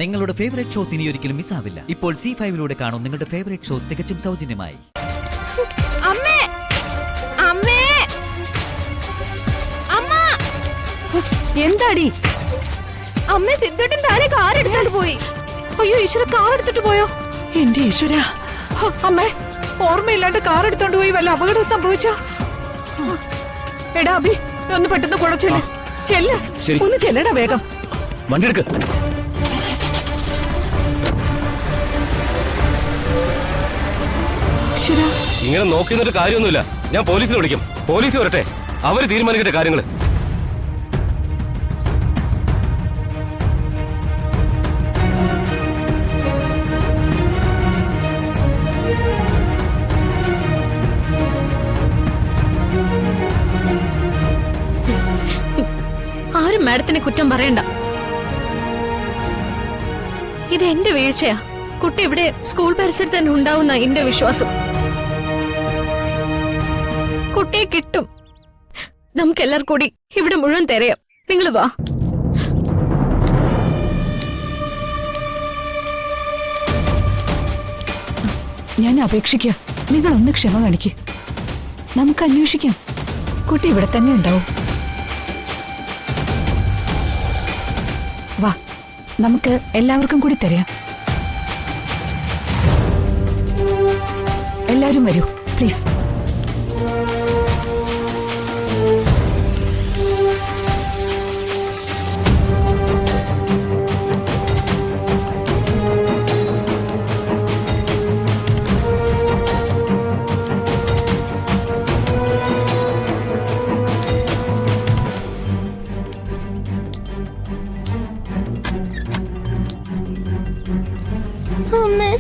നിങ്ങളുടെ favourite shows ഇനി ഒരിക്കലും മിസ്സാവില്ല. ഇപ്പോൾ C5 കാണും നിങ്ങളുടെ ഫേവറേറ്റ് ഷോസ് തികച്ചും സൗജന്യമായി. അമ്മേ അമ്മേ അമ്മ എന്താടി? അമ്മേ സിദ്ധുട്ടൻ താഴെ കാർ എടുത്തോണ്ട് പോയി. അയ്യോ ഈശ്വര, കാർ എടുത്തിട്ട് പോയോ? എന്റെ ഈശ്വര, അമ്മേ ഓർമ്മയില്ലാണ്ട് കാർ എടുത്തോണ്ട് പോയി വല്ല അപകടം സംഭവിച്ചോ? എടാ അഭി, ഒന്ന് പെട്ടെന്ന് കൂടെ ചെല്ല്. ഒന്ന് ചെല്ലടാ വേഗം. വണ്ടി എടുക്ക്. ഇങ്ങനെ നോക്കി നിന്നിട്ട് കാര്യമൊന്നുമില്ല. ഞാൻ പോലീസിനെ വിളിക്കും. പോലീസ് വരട്ടെ, അവര് തീരുമാനിക്കട്ടെ കാര്യങ്ങള്. ആരും മാഡത്തിനെ കുറ്റം പറയണ്ട. ഇത് എന്റെ വീഴ്ചയാ. കുട്ടി ഇവിടെ സ്കൂൾ പരിസരത്ത് തന്നെ ഉണ്ടാവുന്ന എന്റെ വിശ്വാസം. കുട്ടിയെ കിട്ടും. നമുക്കെല്ലാവർക്കും കൂടി ഇവിടെ മുഴുവൻ തിരയാം. നിങ്ങൾ വാ. ഞാൻ അപേക്ഷിക്കാം, നിങ്ങളൊന്ന് ക്ഷമ കാണിക്ക്. നമുക്ക് അന്വേഷിക്കാം. കുട്ടി ഇവിടെ തന്നെ ഉണ്ടാവും. വാ, നമുക്ക് എല്ലാവർക്കും കൂടി തരാം. എല്ലാവരും വരൂ പ്ലീസ്. അമ്മേ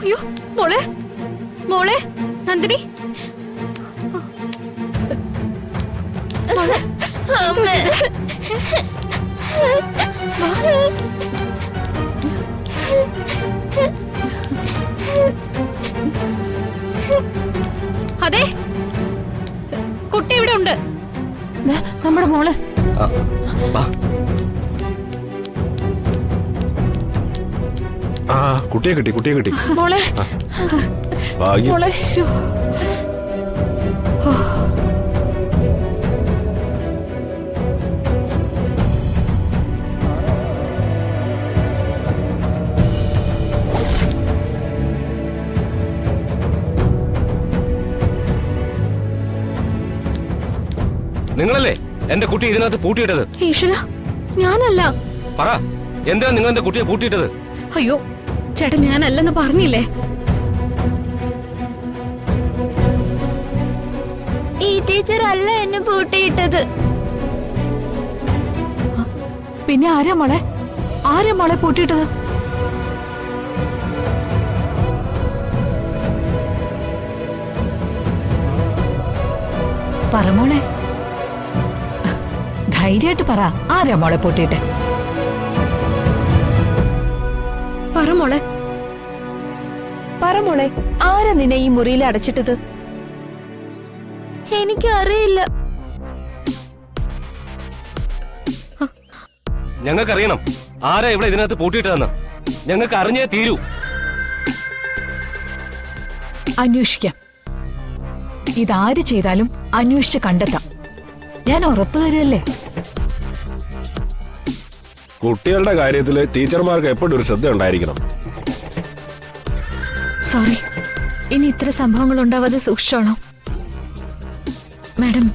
അയ്യോ, മോളെ മോളെ നന്ദിനി. അതെ, കുട്ടി ഇവിടെ ഉണ്ട്. നമ്മുടെ മോള്. കുട്ടിയെ കിട്ടി. മോളെ മോളെ. നിങ്ങളല്ലേ എന്റെ കുട്ടി ഇതിനകത്ത് പൂട്ടിയിട്ടത്? ഈശ്വര, ഞാനല്ല. പറ, എന്തിനാ നിങ്ങൾ എന്റെ കുട്ടിയെ പൂട്ടിയിട്ടത്? അയ്യോ ചേട്ടാ, ഞാനല്ലെന്ന് പറഞ്ഞില്ലേ. ഈ ടീച്ചർ അല്ല എന്നെ പൂട്ടിയിട്ടത്. പിന്നെ ആരാ മോളെ പൂട്ടിയിട്ടത്? പറ മോളെ, ധൈര്യമായിട്ട് പറ. ആരാ മോളെ പൂട്ടിയിട്ട്? പറ മോളെ, ആരാ നിന്നെ ഈ മുറിയിൽ അടച്ചിട്ടത്? എനിക്കറിയില്ല. ഞങ്ങൾക്കറിയണം ആരാ ഇവിടെ ഇതിനകത്ത് പൂട്ടിയിട്ടതെന്ന്. ഞങ്ങൾക്ക് അറിഞ്ഞേ തീരൂ. അന്വേഷിക്കാം. ഇതാര് ചെയ്താലും അന്വേഷിച്ച് കണ്ടെത്താം. ഞാൻ ഉറപ്പ് തരുമല്ലേ. കുട്ടികളുടെ കാര്യത്തില് ടീച്ചർമാർക്ക് എപ്പോഴും ഒരു ശ്രദ്ധ ഉണ്ടായിരിക്കണം. സോറി, ഇനി ഇത്ര സംഭവങ്ങൾ ഉണ്ടാവാതെ സൂക്ഷിച്ചോളാം. മാഡം,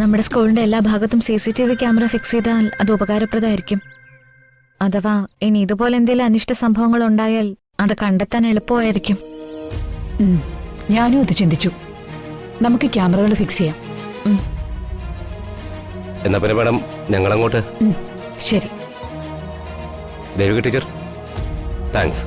നമ്മുടെ സ്കൂളിന്റെ എല്ലാ ഭാഗത്തും CCTV ക്യാമറ ഫിക്സ് ചെയ്താൽ അത് ഉപകാരപ്രദമായിരിക്കും. അഥവാ ഇനി ഇതുപോലെ എന്തെങ്കിലും അനിഷ്ട സംഭവങ്ങൾ ഉണ്ടായാൽ അത് കണ്ടെത്താൻ എളുപ്പമായിരിക്കും. ഞാനും അത് ചിന്തിച്ചു. നമുക്ക് ക്യാമറകൾ ഫിക്സ് ചെയ്യാം. എന്നാ പിന്നെ മാഡം, ഞങ്ങളങ്ങോട്ട്. ശരി. Devika teacher, thanks.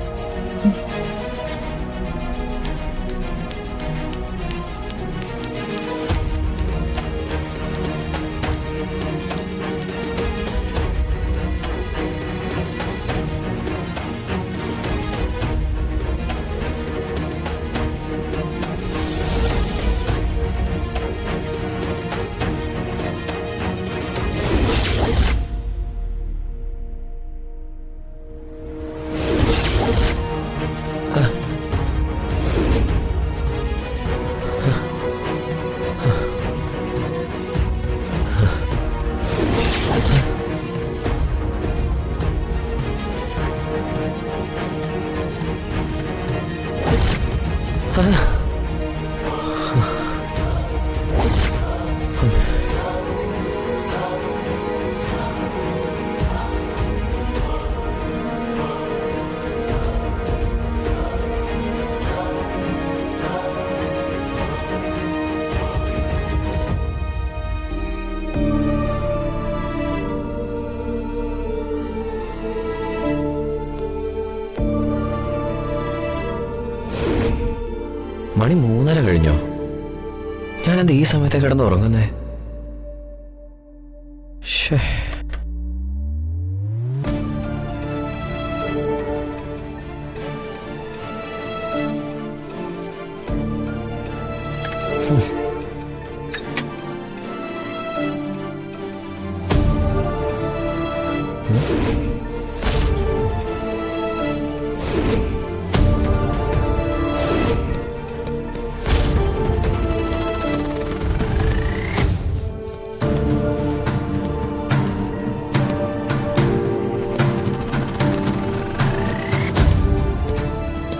മണി 3:30 കഴിഞ്ഞോ? ഞാനെന്താ ഈ സമയത്ത് കിടന്ന് ഉറങ്ങുന്നേ? ശ്ശേ.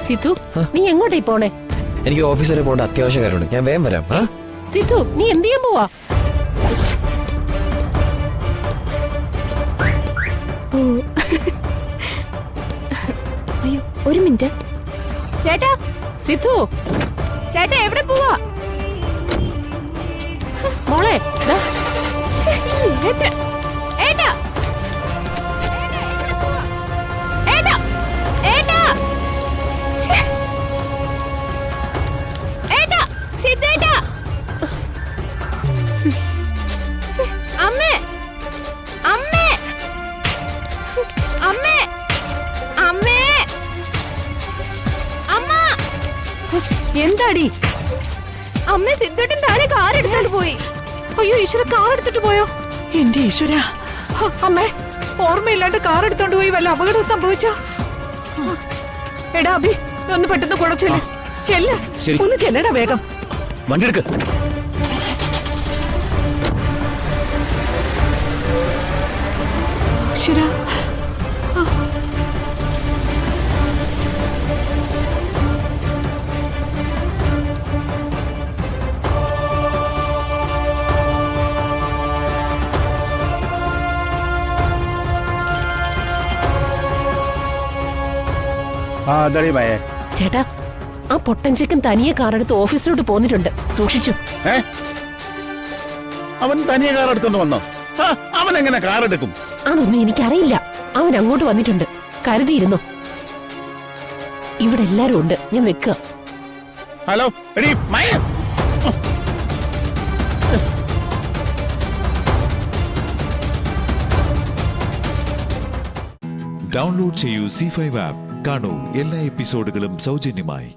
സിതു, നീ എങ്ങോട്ടേ പോണേ? എനിക്ക് ഓഫീസ് വരെ പോകേണ്ട അത്യാവശ്യ കാര്യമുണ്ട്. ഞാൻ വേഗം വരാം. സിതു, നീ എന്ത് ചെയ്യാൻ പോവാ? അയ്യോ, ഒരു മിനിറ്റ്. ചേട്ടാ, സിതു, ചേട്ടാ എവിടെ പോവാ? മോളെ ദാ. ശ്ശേ, ഏട്ടാ, ഏട്ടാ, ഏട്ടാ, ഏട്ടാ, ശ്ശേ. ഏട്ടാ, സിദ്ധു ഏട്ടാ. ശ്ശേ, അമ്മേ, അമ്മേ, അമ്മേ, അമ്മേ, അമ്മ. എന്താടി? അമ്മേ, സിദ്ധുട്ടൻ താഴെ കാർ എടുത്തോണ്ട് പോയി. അയ്യോ ഈശ്വര, കാർ എടുത്തിട്ട് പോയോ? എന്റെ ഈശ്വര. അമ്മേ, ഓർമ്മയില്ലാണ്ട് കാർ എടുത്തോണ്ട് പോയി വല്ല അപകടം സംഭവിച്ചോ? എടാ അഭി, ഒന്ന് പെട്ടെന്ന് കുളച്ചെല്ല്. ചെല്ല്. ശരി. ഒന്ന് ചെല്ലടാ വേഗം. വണ്ടി എടുക്ക്. ഈശ്വര. ചേട്ടാ, ആ പൊട്ടൻചക്കൻ തനിയെ കാറെടുത്ത് ഓഫീസിലോട്ട് പോന്നിട്ടുണ്ട്. സൂക്ഷിച്ചു. അവൻ തനിയെ കാർ എടുത്തോണ്ട് വന്നോ? അവൻ എങ്ങനെ കാർ എടുക്കും? അതൊന്നും എനിക്കറിയില്ല. അവൻ അങ്ങോട്ട് വന്നിട്ടുണ്ട്. കരുതിയിരുന്നു. ഇവിടെ എല്ലാരും ഉണ്ട്. ഞാൻ വെക്കുക. ഹലോ എടീ മയ. ഡൗൺലോഡ് ചെയ്യൂ C5 ആപ്പ്. കാണൂ എല്ലാ എപ്പിസോഡുകളും സൗജന്യമായി.